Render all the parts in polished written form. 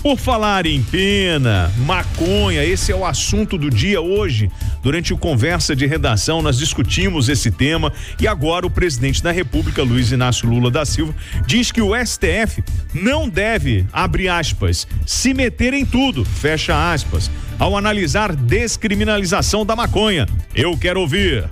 Por falar em pena, maconha, esse é o assunto do dia hoje. Durante o Conversa de Redação, nós discutimos esse tema e agora o presidente da República, Luiz Inácio Lula da Silva, diz que o STF não deve, abre aspas, se meter em tudo, fecha aspas, ao analisar descriminalização da maconha. Eu quero ouvir.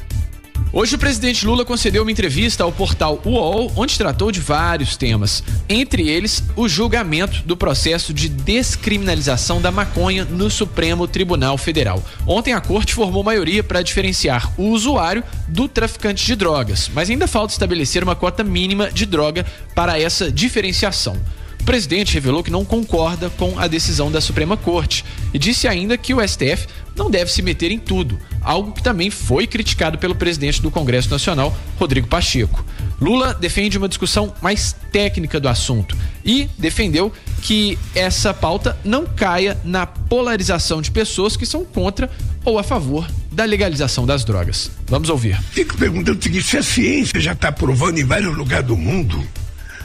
Hoje o presidente Lula concedeu uma entrevista ao portal UOL, onde tratou de vários temas, entre eles o julgamento do processo de descriminalização da maconha no Supremo Tribunal Federal. Ontem a corte formou maioria para diferenciar o usuário do traficante de drogas, mas ainda falta estabelecer uma cota mínima de droga para essa diferenciação. O presidente revelou que não concorda com a decisão da Suprema Corte e disse ainda que o STF não deve se meter em tudo, algo que também foi criticado pelo presidente do Congresso Nacional, Rodrigo Pacheco. Lula defende uma discussão mais técnica do assunto e defendeu que essa pauta não caia na polarização de pessoas que são contra ou a favor da legalização das drogas. Vamos ouvir. Fico perguntando o seguinte: se a ciência já está provando em vários lugares do mundo,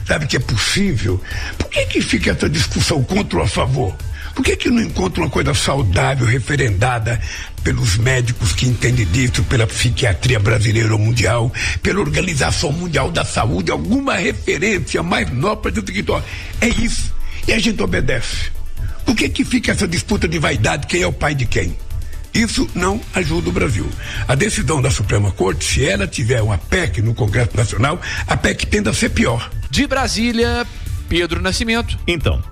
sabe que é possível, por que fica essa discussão contra ou a favor? Por que não encontra uma coisa saudável, referendada pelos médicos que entendem disso, pela psiquiatria brasileira ou mundial, pela Organização Mundial da Saúde, alguma referência mais nova para dizer que é isso, e a gente obedece? Por que fica essa disputa de vaidade, quem é o pai de quem? Isso não ajuda o Brasil. A decisão da Suprema Corte, se ela tiver uma PEC no Congresso Nacional, a PEC tende a ser pior. De Brasília, Pedro Nascimento. Então,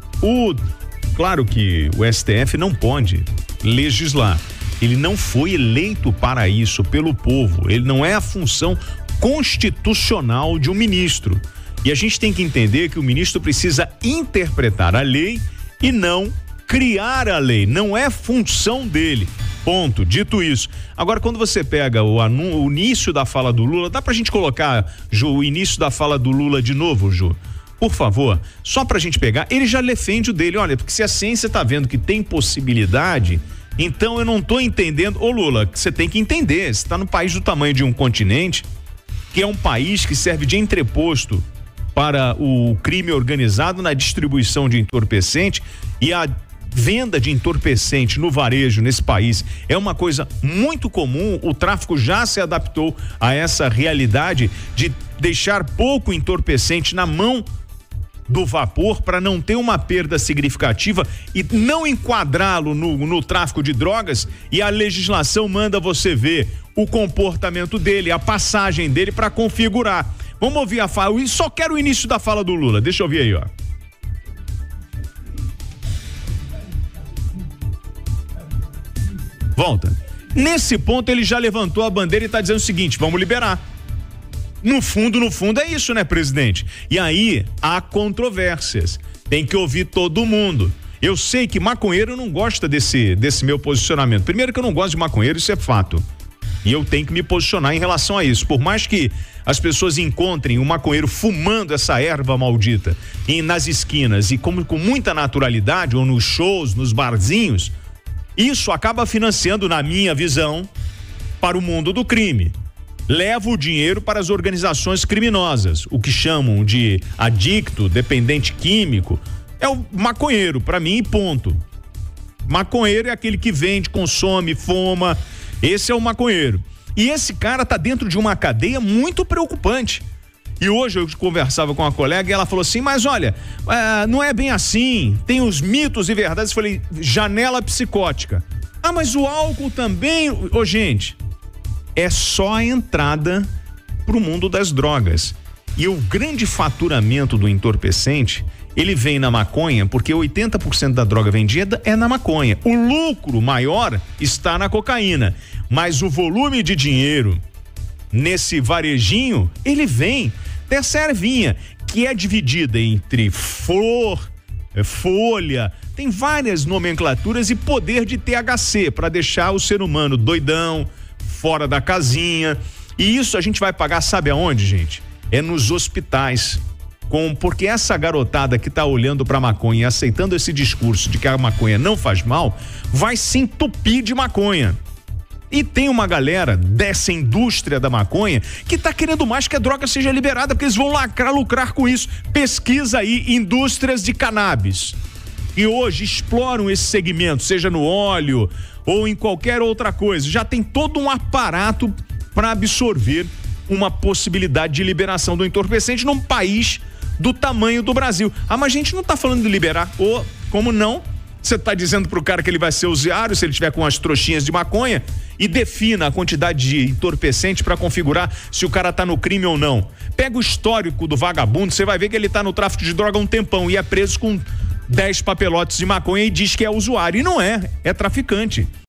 claro que o STF não pode legislar. Ele não foi eleito para isso pelo povo. Ele não é a função constitucional de um ministro. E a gente tem que entender que o ministro precisa interpretar a lei e não criar a lei. Não é função dele. Ponto. Dito isso. Agora, quando você pega o início da fala do Lula, dá pra gente colocar, Ju, o início da fala do Lula de novo, Ju? Por favor, só pra gente pegar, ele já defende o dele, olha, porque se a ciência tá vendo que tem possibilidade, então eu não tô entendendo. Ô Lula, você tem que entender, você tá no país do tamanho de um continente, que é um país que serve de entreposto para o crime organizado na distribuição de entorpecente, e a venda de entorpecente no varejo nesse país é uma coisa muito comum. O tráfico já se adaptou a essa realidade de deixar pouco entorpecente na mão do vapor para não ter uma perda significativa e não enquadrá-lo no tráfico de drogas, e a legislação manda você ver o comportamento dele, a passagem dele para configurar. Vamos ouvir a fala, e só quero o início da fala do Lula, deixa eu ouvir aí, ó. Volta. Nesse ponto ele já levantou a bandeira e está dizendo o seguinte: vamos liberar. No fundo é isso, né, presidente? E aí há controvérsias. Tem que ouvir todo mundo. Eu sei que maconheiro não gosta desse meu posicionamento. Primeiro que eu não gosto de maconheiro, isso é fato. E eu tenho que me posicionar em relação a isso. Por mais que as pessoas encontrem o maconheiro fumando essa erva maldita nas esquinas e com muita naturalidade, ou nos shows, nos barzinhos, isso acaba financiando, na minha visão, para o mundo do crime. Leva o dinheiro para as organizações criminosas, o que chamam de adicto, dependente químico, é o maconheiro, para mim, ponto. Maconheiro é aquele que vende, consome, fuma, esse é o maconheiro. E esse cara tá dentro de uma cadeia muito preocupante. E hoje eu conversava com uma colega e ela falou assim: mas olha, não é bem assim, tem os mitos e verdades. Eu falei: janela psicótica. Ah, mas o álcool também. Gente, é só a entrada pro mundo das drogas. E o grande faturamento do entorpecente, ele vem na maconha, porque 80% da droga vendida é na maconha. O lucro maior está na cocaína, mas o volume de dinheiro nesse varejinho, ele vem dessa ervinha, que é dividida entre flor, folha, tem várias nomenclaturas, e poder de THC, para deixar o ser humano doidão, fora da casinha. E isso a gente vai pagar, sabe aonde, gente? É nos hospitais. Porque essa garotada que tá olhando pra maconha e aceitando esse discurso de que a maconha não faz mal, vai se entupir de maconha. E tem uma galera dessa indústria da maconha que tá querendo mais que a droga seja liberada, porque eles vão lucrar com isso. Pesquisa aí, indústrias de cannabis. que hoje exploram esse segmento, seja no óleo ou em qualquer outra coisa, já tem todo um aparato para absorver uma possibilidade de liberação do entorpecente num país do tamanho do Brasil. Mas a gente não tá falando de liberar, ou como não? Você tá dizendo pro cara que ele vai ser usuário se ele tiver com as trouxinhas de maconha e defina a quantidade de entorpecente para configurar se o cara tá no crime ou não. Pega o histórico do vagabundo, você vai ver que ele tá no tráfico de droga há um tempão e é preso com 10 papelotes de maconha e diz que é usuário. E não é traficante.